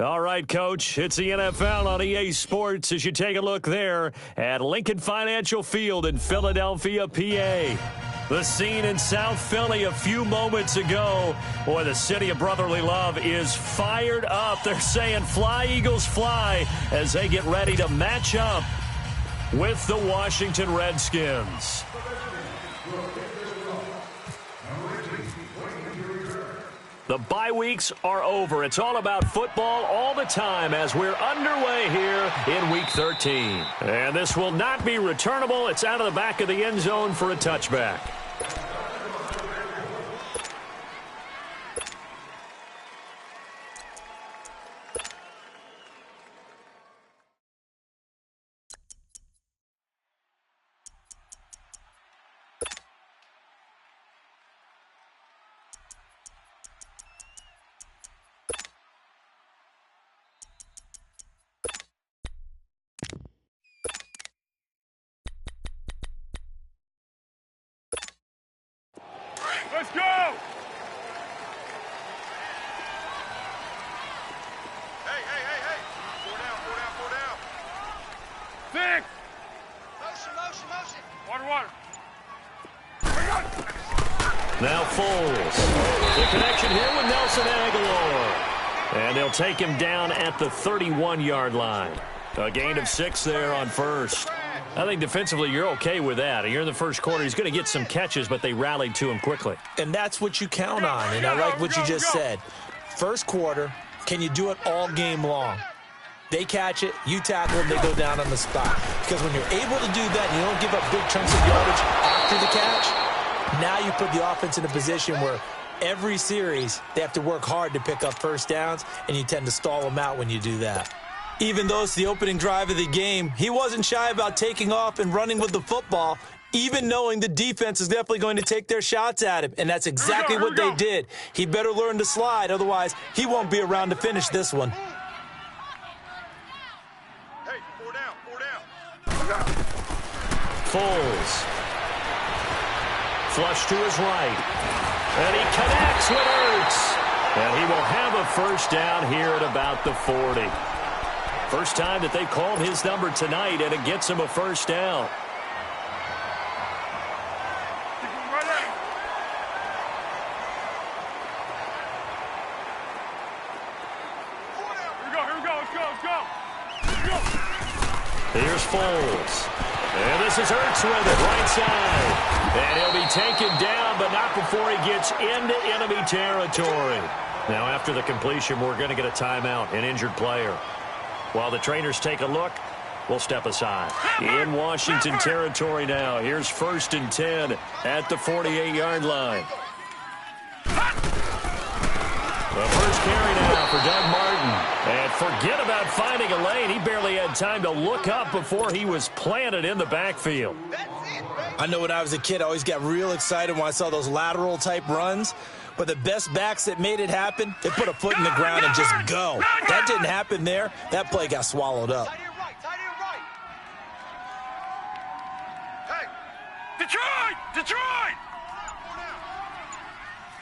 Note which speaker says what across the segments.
Speaker 1: All right, Coach, it's the NFL on EA Sports as you take a look there at Lincoln Financial Field in Philadelphia, PA. The scene in South Philly a few moments ago. Boy, the city of brotherly love is fired up. They're saying fly, Eagles, fly as they get ready to match up with the Washington Redskins. The bye weeks are over. It's all about football all the time as we're underway here in Week 13. And this will not be returnable. It's out of the back of the end zone for a touchback.
Speaker 2: Let's go! Hey! Four down. Six! Motion. Water.
Speaker 1: Now Foles. The connection here with Nelson Aguilar. And they'll take him down at the 31-yard line. A gain of 6 there on first. I think defensively you're okay with that. You're in the first quarter. He's going to get some catches, but they rallied to him quickly.
Speaker 3: And that's what you count on, and I like what you just said. First quarter, can you do it all game long? They catch it, you tackle them, they go down on the spot. Because when you're able to do that and you don't give up big chunks of yardage after the catch, now you put the offense in a position where every series they have to work hard to pick up first downs, and you tend to stall them out when you do that. Even though it's the opening drive of the game, he wasn't shy about taking off and running with the football, even knowing the defense is definitely going to take their shots at him. And that's exactly what they did. He better learn to slide, otherwise he won't be around to finish this one.
Speaker 2: Hey, four down.
Speaker 1: Foles. Flush to his right. And he connects with Ertz. And he will have a first down here at about the 40. First time that they called his number tonight, and it gets him a first down.
Speaker 2: Here we go. Let's go.
Speaker 1: Here's Foles. And this is Ertz with it, right side. And he'll be taken down, but not before he gets into enemy territory. Now, after the completion, we're going to get a timeout, an injured player. While the trainers take a look, we'll step aside. In Washington territory now. Here's 1st and 10 at the 48-yard line. The first carry now for Doug Martin. And forget about finding a lane. He barely had time to look up before he was planted in the backfield.
Speaker 3: I know when I was a kid, I always got real excited when I saw those lateral-type runs. But the best backs that made it happen, they put a foot in the ground and just go. That didn't happen there. That play got swallowed up.
Speaker 2: Tight end right. Hey, Detroit!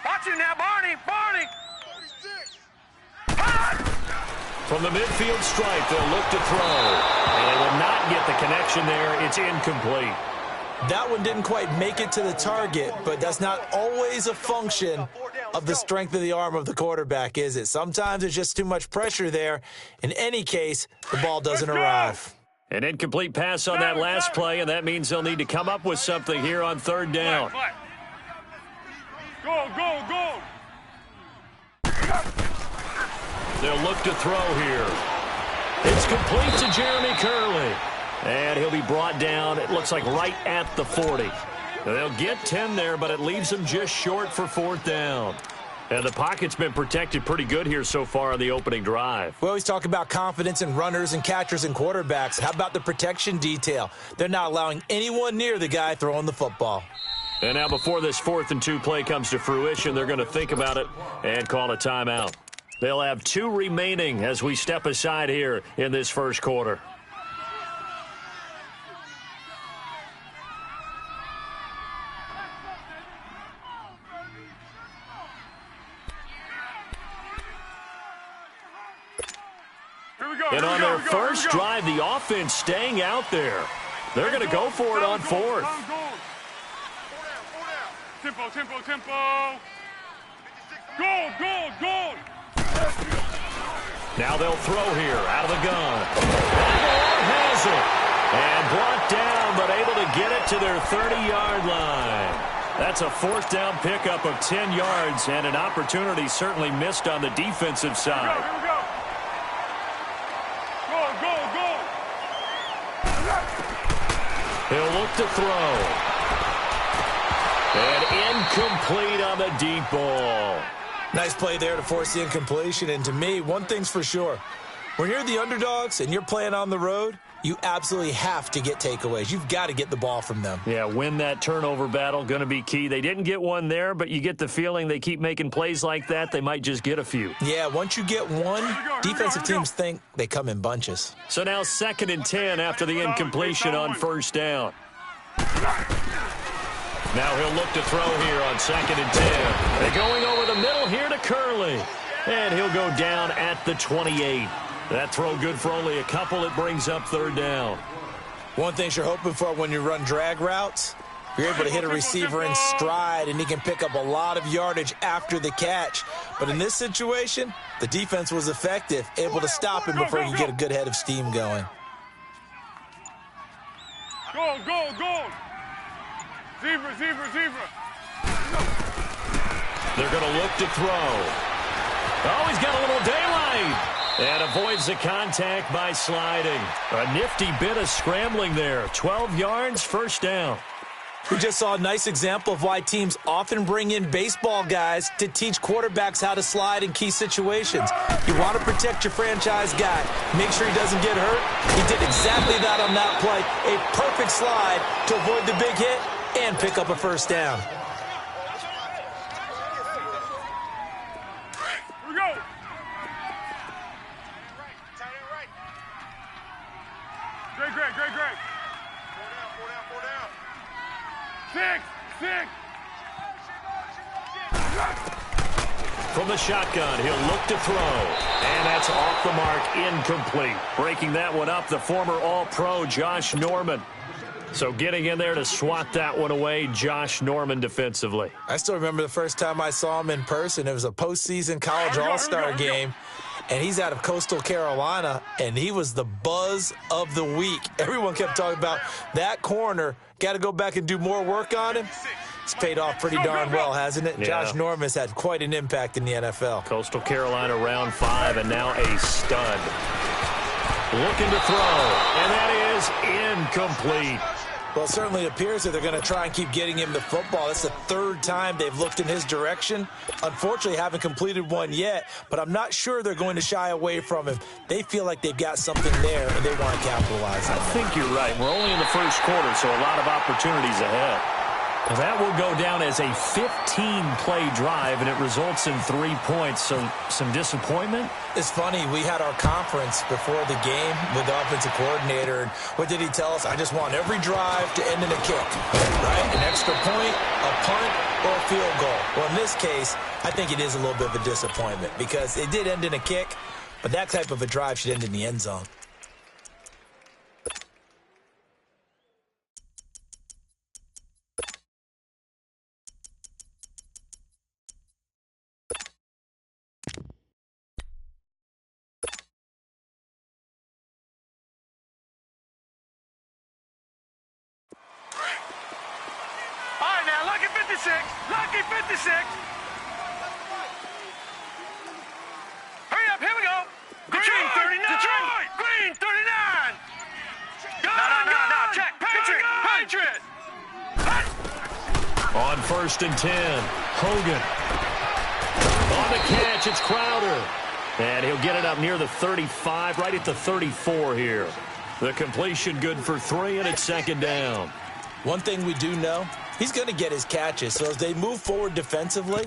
Speaker 2: Watch it now, Barney! 36.
Speaker 1: From the midfield stripe, they'll look to throw. And they will not get the connection there. It's incomplete.
Speaker 3: That one didn't quite make it to the target, but that's not always a function of the strength of the arm of the quarterback, is it? Sometimes there's just too much pressure there. In any case, the ball doesn't arrive.
Speaker 1: An incomplete pass on that last play, and that means they'll need to come up with something here on 3rd down.
Speaker 2: Go!
Speaker 1: They'll look to throw here. It's complete to Jeremy Curley. And he'll be brought down, it looks like right at the 40. They'll get 10 there, but it leaves them just short for 4th down. And the pocket's been protected pretty good here so far on the opening drive.
Speaker 3: We always talk about confidence in runners and catchers and quarterbacks. How about the protection detail? They're not allowing anyone near the guy throwing the football.
Speaker 1: And now before this 4th and 2 play comes to fruition, they're going to think about it and call a timeout. They'll have 2 remaining as we step aside here in this first quarter. And on their first drive, the offense staying out there. They're going to go for it on fourth.
Speaker 2: Tempo, tempo, tempo. Goal.
Speaker 1: Now they'll throw here out of the gun. Aguilar has it. And brought down, but able to get it to their 30-yard line. That's a fourth down pickup of 10 yards, and an opportunity certainly missed on the defensive side.
Speaker 2: Here we go. Go.
Speaker 1: He'll look to throw. And incomplete on the deep ball.
Speaker 3: Nice play there to force the incompletion. And to me, one thing's for sure. When you're the underdogs and you're playing on the road, you absolutely have to get takeaways. You've got to get the ball from them.
Speaker 1: Yeah, win that turnover battle, going to be key. They didn't get one there, but you get the feeling they keep making plays like that, they might just get a few.
Speaker 3: Yeah, once you get one, defensive teams think they come in bunches.
Speaker 1: So now 2nd and 10 after the incompletion on first down. Now he'll look to throw here on 2nd and 10. They're going over the middle here to Curley. And he'll go down at the 28. That throw good for only a couple. It brings up 3rd down.
Speaker 3: One thing you're hoping for when you run drag routes, you're able to hit a receiver in stride, and he can pick up a lot of yardage after the catch. But in this situation, the defense was effective, able to stop him before he could get a good head of steam going.
Speaker 2: Go. Zebra.
Speaker 1: They're going to look to throw. Oh, he's got a little daylight. And avoids the contact by sliding. A nifty bit of scrambling there. 12 yards, first down.
Speaker 3: We just saw a nice example of why teams often bring in baseball guys to teach quarterbacks how to slide in key situations. You want to protect your franchise guy. Make sure he doesn't get hurt. He did exactly that on that play. A perfect slide to avoid the big hit and pick up a first down.
Speaker 2: Here we go. Great. 6.
Speaker 1: From the shotgun, he'll look to throw. And that's off the mark, incomplete. Breaking that one up, the former All-Pro Josh Norman. So getting in there to swat that one away, Josh Norman defensively.
Speaker 3: I still remember the first time I saw him in person. It was a postseason college all-star game, and he's out of Coastal Carolina, and he was the buzz of the week. Everyone kept talking about that corner. Got to go back and do more work on him. It's paid off pretty darn well, hasn't it? Yeah. Josh Norman's had quite an impact in the NFL.
Speaker 1: Coastal Carolina round 5, and now a stud. Looking to throw, and that is incomplete.
Speaker 3: Well, it certainly appears that they're going to try and keep getting him the football. That's the 3rd time they've looked in his direction. Unfortunately, haven't completed one yet, but I'm not sure they're going to shy away from him. They feel like they've got something there, and they want to capitalize on it.
Speaker 1: I think you're right. We're only in the first quarter, so a lot of opportunities ahead. Well, that will go down as a 15-play drive, and it results in 3 points. So some disappointment?
Speaker 3: It's funny. We had our conference before the game with the offensive coordinator, and what did he tell us? I just want every drive to end in a kick, right? An extra point, a punt, or a field goal. Well, in this case, I think it is a little bit of a disappointment because it did end in a kick, but that type of a drive should end in the end zone.
Speaker 2: Lucky 56. Hurry up, here we go. Green 39. Detroit. Green 39. No. Check. Patriot.
Speaker 1: On 1st and 10, Hogan. On the catch, it's Crowder. And he'll get it up near the 35, right at the 34 here. The completion good for 3, and it's 2nd down.
Speaker 3: One thing we do know, he's going to get his catches. So as they move forward defensively,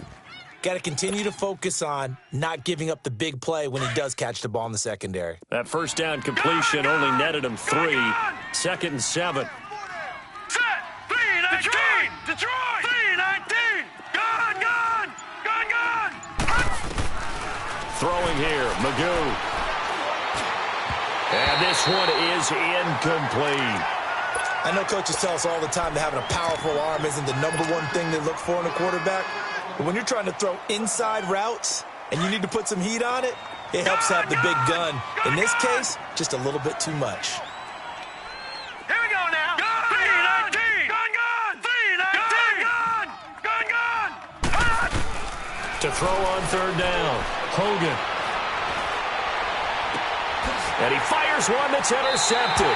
Speaker 3: got to continue to focus on not giving up the big play when he does catch the ball in the secondary.
Speaker 1: That first down completion only netted him 3. 2nd and 7.
Speaker 2: Set. 3-19. Detroit. 3-19. Gone.
Speaker 1: Throwing here, Magoo. And this one is incomplete.
Speaker 3: I know coaches tell us all the time that having a powerful arm isn't the #1 thing they look for in a quarterback. But when you're trying to throw inside routes and you need to put some heat on it, it helps have the big gun. In this case, just a little bit too much.
Speaker 2: Here we go now. 319. Gun, gun. 319. Gun, gun. Gun.
Speaker 1: To throw on third down, Hogan. And he fires one that's intercepted.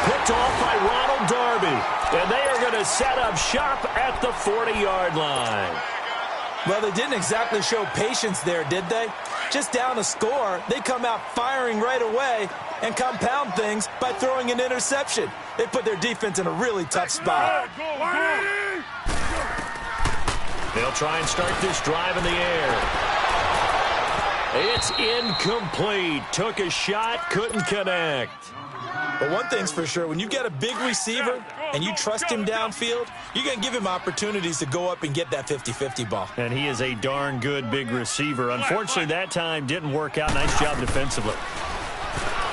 Speaker 1: Picked off by Ronald Darby. And they are going to set up shop at the 40-yard line.
Speaker 3: Well, they didn't exactly show patience there, did they? Just down a score, they come out firing right away and compound things by throwing an interception. They put their defense in a really tough spot.
Speaker 1: They'll try and start this drive in the air. It's incomplete. Took a shot, couldn't connect.
Speaker 3: But one thing's for sure, when you got a big receiver and you trust him downfield, you're going to give him opportunities to go up and get that 50-50 ball.
Speaker 1: And he is a darn good big receiver. Unfortunately, that time didn't work out. Nice job defensively.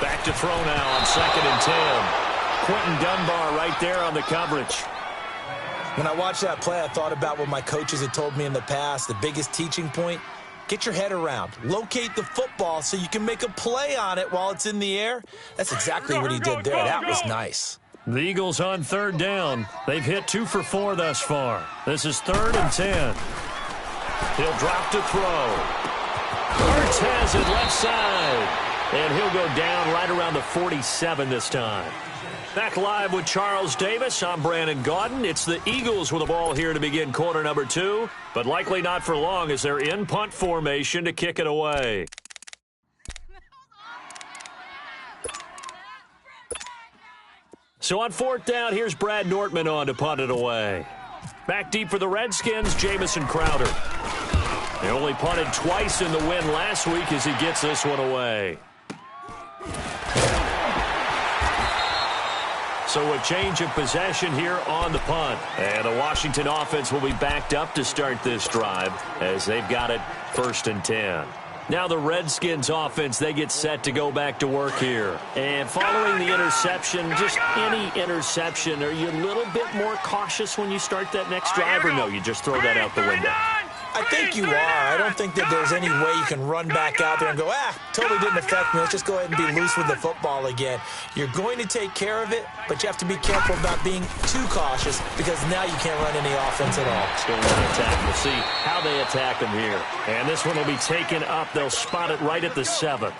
Speaker 1: Back to throw now on 2nd and 10. Quentin Dunbar right there on the coverage.
Speaker 3: When I watched that play, I thought about what my coaches had told me in the past. The biggest teaching point, get your head around. Locate the football so you can make a play on it while it's in the air. That's exactly what he did there. That was nice.
Speaker 1: The Eagles on third down. They've hit 2 for 4 thus far. This is 3rd and 10. He'll drop to throw. Hurts has it left side. And he'll go down right around the 47 this time. Back live with Charles Davis. I'm Brandon Gaudin. It's the Eagles with the ball here to begin quarter number 2, but likely not for long as they're in punt formation to kick it away. So on 4th down, here's Brad Nortman on to punt it away. Back deep for the Redskins, Jamison Crowder. They only punted twice in the win last week as he gets this one away. So a change of possession here on the punt. And the Washington offense will be backed up to start this drive as they've got it 1st and 10. Now the Redskins offense, they get set to go back to work here. And following the interception, just any interception, are you a little bit more cautious when you start that next drive, or no, you just throw that out the window?
Speaker 3: I think you are. I don't think that there's any way you can run back out there and go, totally didn't affect me. Let's just go ahead and be loose with the football again. You're going to take care of it, but you have to be careful about being too cautious because now you can't run any offense at all.
Speaker 1: Still want to attack. We'll see how they attack them here. And this one will be taken up. They'll spot it right at the 7.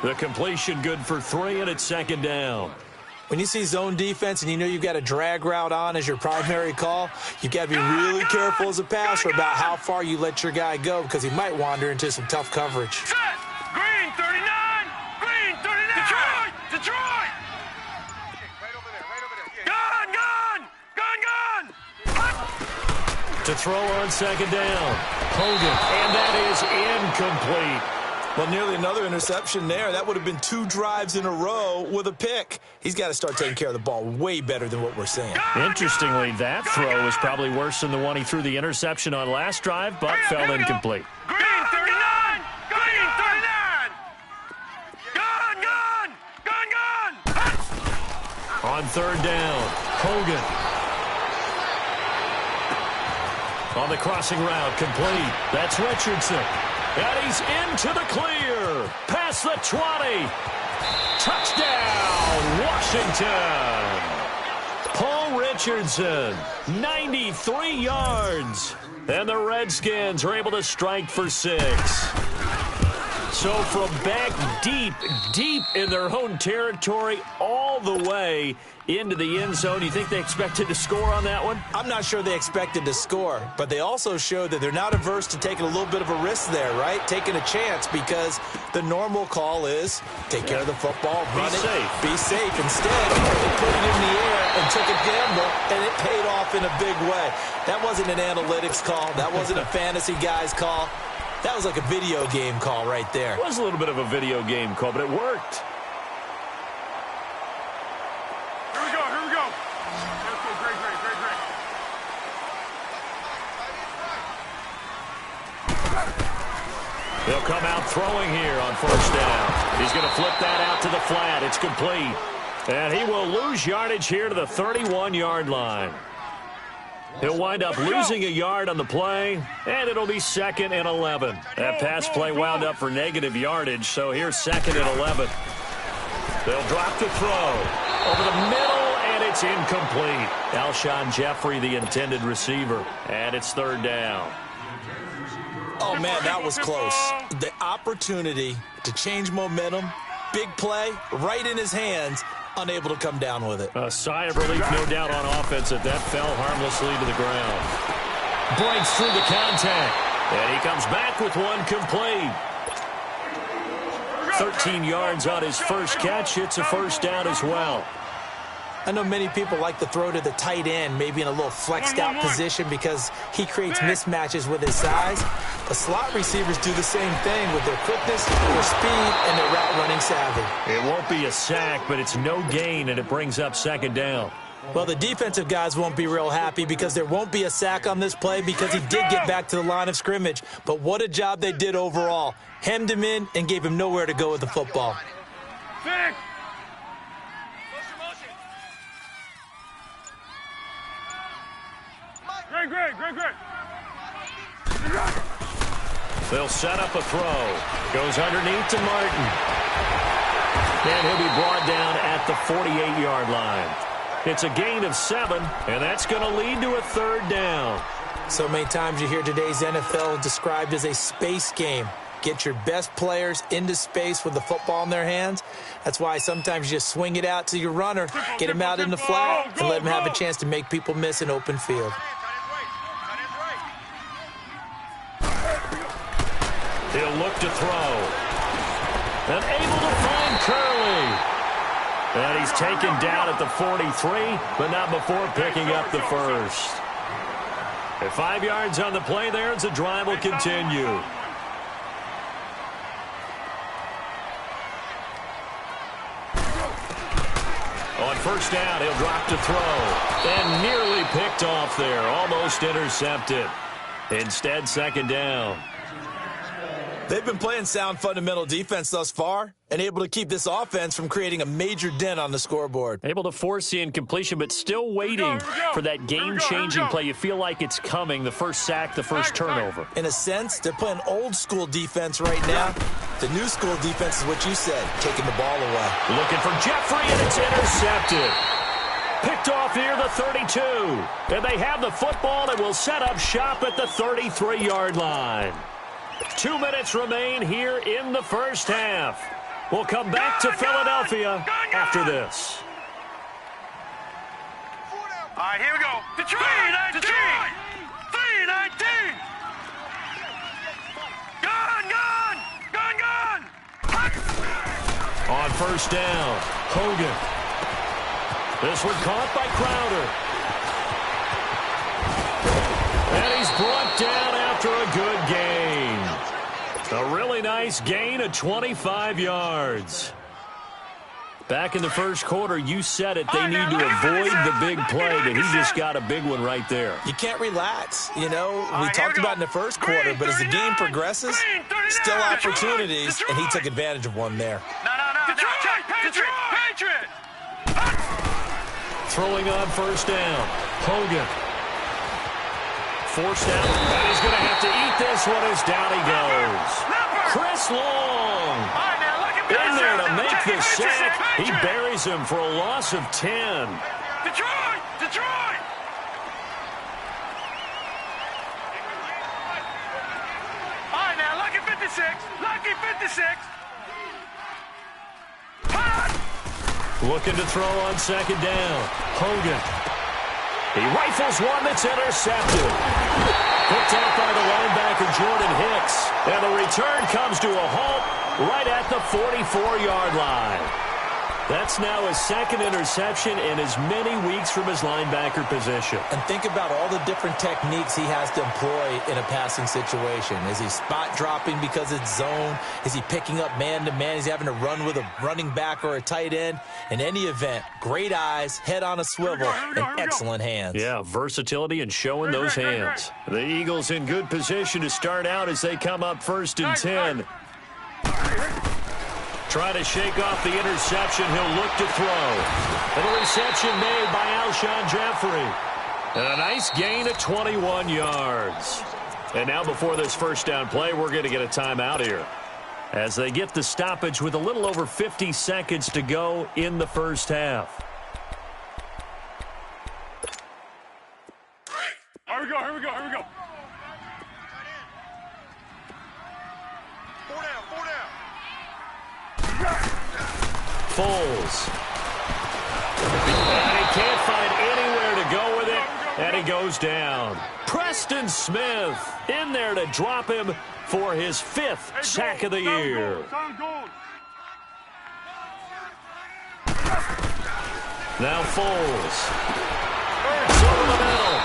Speaker 1: The completion good for 3, and it's 2nd down.
Speaker 3: When you see zone defense and you know you've got a drag route on as your primary call, you've got to be really careful as a passer about how far you let your guy go because he might wander into some tough coverage.
Speaker 2: Set. Green 39. Green 39. Detroit. Right over there. Gun, gun. Gun, gun.
Speaker 1: To throw on 2nd down. Hogan. And that is incomplete.
Speaker 3: Well, nearly another interception there. That would have been 2 drives in a row with a pick. He's got to start taking care of the ball way better than what we're seeing.
Speaker 1: Interestingly, that throw was probably worse than the one he threw the interception on last drive, but fell incomplete.
Speaker 2: Green 39. Green 39. Gun, gun. Gun, gun.
Speaker 1: On 3rd down, Hogan. On the crossing route, complete. That's Richardson. And he's into the clear. Past the 20. Touchdown, Washington. Paul Richardson, 93 yards. And the Redskins are able to strike for 6. So from back deep in their own territory, all the way into the end zone, you think they expected to score on that one?
Speaker 3: I'm not sure they expected to score, but they also showed that they're not averse to taking a little bit of a risk there, right? Taking a chance because the normal call is take care of the football, run it, be safe. Instead, they put it in the air and took a gamble, and it paid off in a big way. That wasn't an analytics call. That wasn't a fantasy guy's call. That was like a video game call right there.
Speaker 1: It was a little bit of a video game call, but it worked.
Speaker 2: Here we go. Let's go. Great.
Speaker 1: They'll come out throwing here on first down. He's going to flip that out to the flat. It's complete. And he will lose yardage here to the 31-yard line. He'll wind up losing a yard on the play, and it'll be 2nd and 11. That pass play wound up for negative yardage, so here's 2nd and 11. They'll drop the throw over the middle, and it's incomplete. Alshon Jeffrey, the intended receiver, and it's 3rd down.
Speaker 3: Oh, man, that was close. The opportunity to change momentum, big play, right in his hands, unable to come down with it.
Speaker 1: A sigh of relief, no doubt, on offense that fell harmlessly to the ground. Breaks through the contact, and he comes back with one complete. 13 yards on his first catch. It's a first down as well.
Speaker 3: I know many people like to throw to the tight end, maybe in a little flexed out position because he creates mismatches with his size. The slot receivers do the same thing with their quickness, their speed, and their route running savvy.
Speaker 1: It won't be a sack, but it's no gain, and it brings up 2nd down.
Speaker 3: Well, the defensive guys won't be real happy because there won't be a sack on this play because he did get back to the line of scrimmage. But what a job they did overall. Hemmed him in and gave him nowhere to go with the football.
Speaker 2: Great.
Speaker 1: They'll set up a throw. Goes underneath to Martin. And he'll be brought down at the 48-yard line. It's a gain of 7, and that's going to lead to a 3rd down.
Speaker 3: So many times you hear today's NFL described as a space game. Get your best players into space with the football in their hands. That's why sometimes you just swing it out to your runner, get him out in the flat, and let him have a chance to make people miss an open field.
Speaker 1: He'll look to throw. And able to find Curley. And he's taken down at the 43, but not before picking up the first. At 5 yards on the play there, as the drive will continue. On first down, he'll drop to throw. And nearly picked off there, almost intercepted. Instead, 2nd down.
Speaker 3: They've been playing sound fundamental defense thus far and able to keep this offense from creating a major dent on the scoreboard.
Speaker 1: Able to force the incompletion, but still waiting for that game-changing play. You feel like it's coming, the first sack, the first turnover.
Speaker 3: In a sense, they're playing old-school defense right now. The new school defense is what you said, taking the ball away.
Speaker 1: Looking for Jeffrey, and it's intercepted. Picked off here, the 32. And they have the football and will set up shop at the 33-yard line. 2 minutes remain here in the first half. We'll come back to Philadelphia after this.
Speaker 2: All right, here we go. Detroit! 319! Gun!
Speaker 1: On first down, Hogan. This one caught by Crowder. And he's brought down after a good gain. A really nice gain of 25 yards. Back in the first quarter, you said it, they need to avoid the big play, but he just got a big one right there.
Speaker 3: You can't relax. You know, we talked about in the first quarter, but as the game progresses, still opportunities, and he took advantage of one there.
Speaker 2: Patriot!
Speaker 1: Throwing on first down, Hogan. Forced out, and he's going to have to eat this one as down he goes. Chris Long in there to make the sack. He buries him for a loss of 10.
Speaker 2: Detroit! All right, now, lucky 56.
Speaker 1: Looking to throw on second down. Hogan. He rifles one that's intercepted. Picked out by the linebacker, Jordan Hicks. And the return comes to a halt right at the 44-yard line. That's now his second interception in as many weeks from his linebacker position.
Speaker 3: And think about all the different techniques he has to employ in a passing situation. Is he spot dropping because it's zone? Is he picking up man-to-man? Is he having to run with a running back or a tight end? In any event, great eyes, head on a swivel, and excellent hands.
Speaker 1: Yeah, versatility and showing those hands. The Eagles in good position to start out as they come up 1st and 10. Trying to shake off the interception. He'll look to throw. And a reception made by Alshon Jeffrey. And a nice gain of 21 yards. And now before this first down play, we're going to get a timeout here, as they get the stoppage with a little over 50 seconds to go in the first half.
Speaker 2: Here we go, here we go, here we go. Four down.
Speaker 1: Foles. And he can't find anywhere to go with it, and he goes down. Preston Smith in there to drop him for his 5th sack of the year. Now Foles. Over the middle.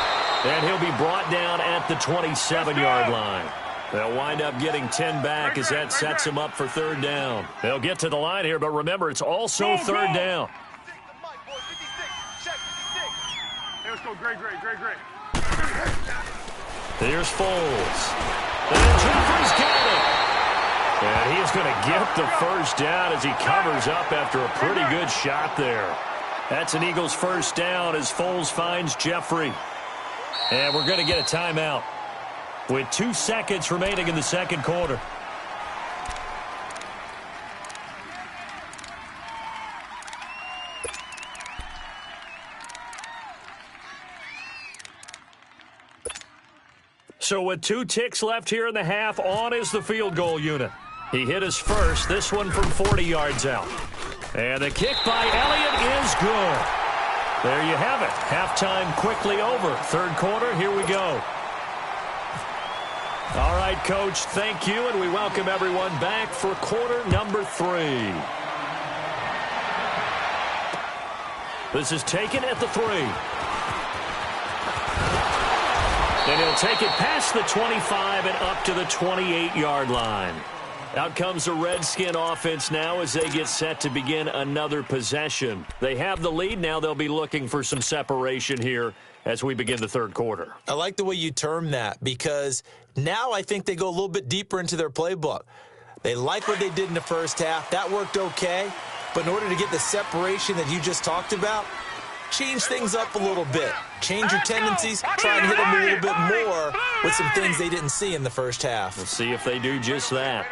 Speaker 1: And he'll be brought down at the 27-yard line. They'll wind up getting 10 back as that sets them up for 3rd down. They'll get to the line here, but remember, it's also 3rd down.
Speaker 2: Hey, let's go. Great.
Speaker 1: Here's Foles. And Jeffrey's got it. And he is going to get the first down as he covers up after a pretty good shot there. That's an Eagles first down as Foles finds Jeffrey. And we're going to get a timeout with 2 seconds remaining in the second quarter. So with 2 ticks left here in the half, on is the field goal unit. He hit his first, this one from 40 yards out. And the kick by Elliott is good. There you have it. Halftime quickly over. Third quarter, here we go. All right, Coach, thank you, and we welcome everyone back for quarter number 3. This is taken at the 3. And he'll take it past the 25 and up to the 28-yard line. Out comes the Redskin offense now as they get set to begin another possession. They have the lead. Now they'll be looking for some separation here as we begin the third quarter.
Speaker 3: I like the way you term that, because now I think they go a little bit deeper into their playbook. They like what they did in the first half. That worked okay. But in order to get the separation that you just talked about, change things up a little bit. Change your tendencies. Try and hit them a little bit more with some things they didn't see in the first half.
Speaker 1: We'll see if they do just that.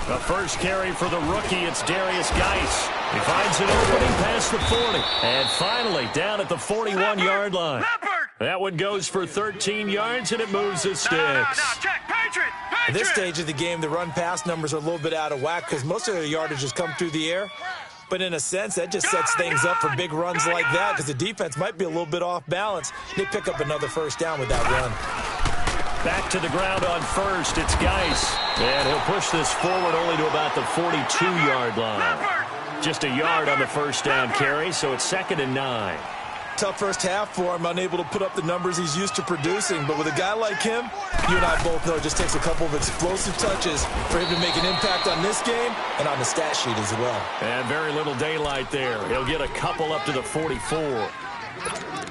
Speaker 1: The first carry for the rookie, it's Darius Geis. He finds an opening past the 40. And finally, down at the 41-yard line. That one goes for 13 yards, and it moves the sticks.
Speaker 3: At this stage of the game, the run-pass numbers are a little bit out of whack because most of their yardage has come through the air. But in a sense, that just sets things up for big runs like that because the defense might be a little bit off balance. They pick up another first down with that run.
Speaker 1: Back to the ground on first. It's Geis. And he'll push this forward only to about the 42-yard line. Just a yard on the first down carry, so it's 2nd and 9.
Speaker 3: Tough first half for him, unable to put up the numbers he's used to producing. But with a guy like him, you and I both know it just takes a couple of explosive touches for him to make an impact on this game and on the stat sheet as well.
Speaker 1: And very little daylight there. He'll get a couple up to the 44.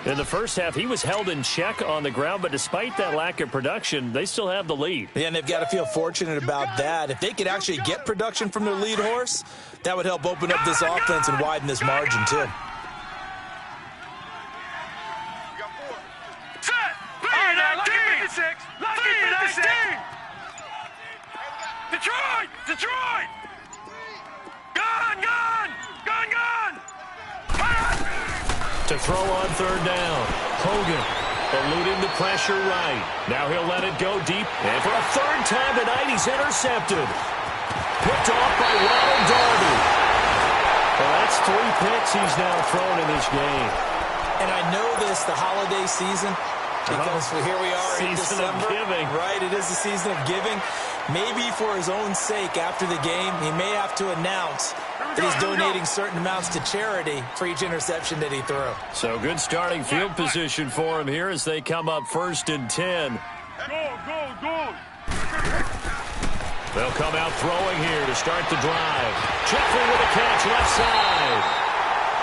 Speaker 1: In the first half, he was held in check on the ground, but despite that lack of production, they still have the lead.
Speaker 3: Yeah, and they've got to feel fortunate about that. If they could actually get production from their lead horse, that would help open up this offense and widen this margin, too.
Speaker 2: Detroit! Gone!
Speaker 1: To throw on third down. Hogan eluding the pressure right. Now he'll let it go deep. And for a third time tonight, he's intercepted. Picked off by Ronald Darby. Well, that's 3 picks he's now thrown in this game.
Speaker 3: And I know this, the holiday season, Because here we are in
Speaker 1: Season of
Speaker 3: December.
Speaker 1: giving.
Speaker 3: Right, it is the season of giving. Maybe for his own sake after the game, he may have to announce that he's donating certain amounts to charity for each interception that he threw.
Speaker 1: So good starting field position for him here as they come up 1st and 10.
Speaker 2: Go.
Speaker 1: They'll come out throwing here to start the drive. Jeffrey with a catch left side.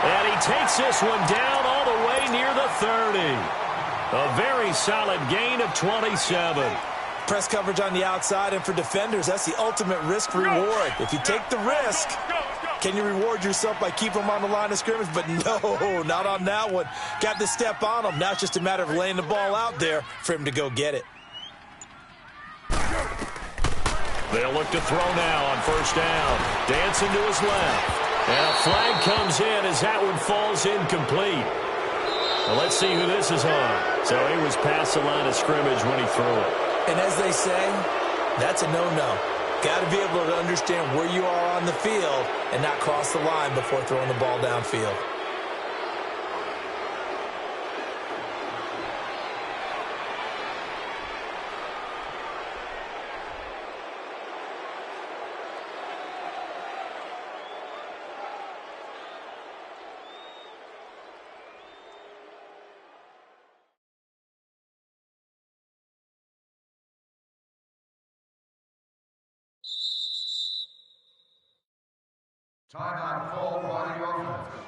Speaker 1: And he takes this one down all the way near the 30. A very solid gain of 27.
Speaker 3: Press coverage on the outside, and for defenders, that's the ultimate risk-reward. If you take the risk, can you reward yourself by keeping them on the line of scrimmage? But no, not on that one. Got the step on him. Now it's just a matter of laying the ball out there for him to go get it.
Speaker 1: They'll look to throw now on 1st down. Dancing to his left. And a flag comes in as that one falls incomplete. Well, let's see who this is on. So he was past the line of scrimmage when he threw it.
Speaker 3: And as they say, that's a no-no. Got to be able to understand where you are on the field and not cross the line before throwing the ball downfield.
Speaker 4: Timeout called by the offense.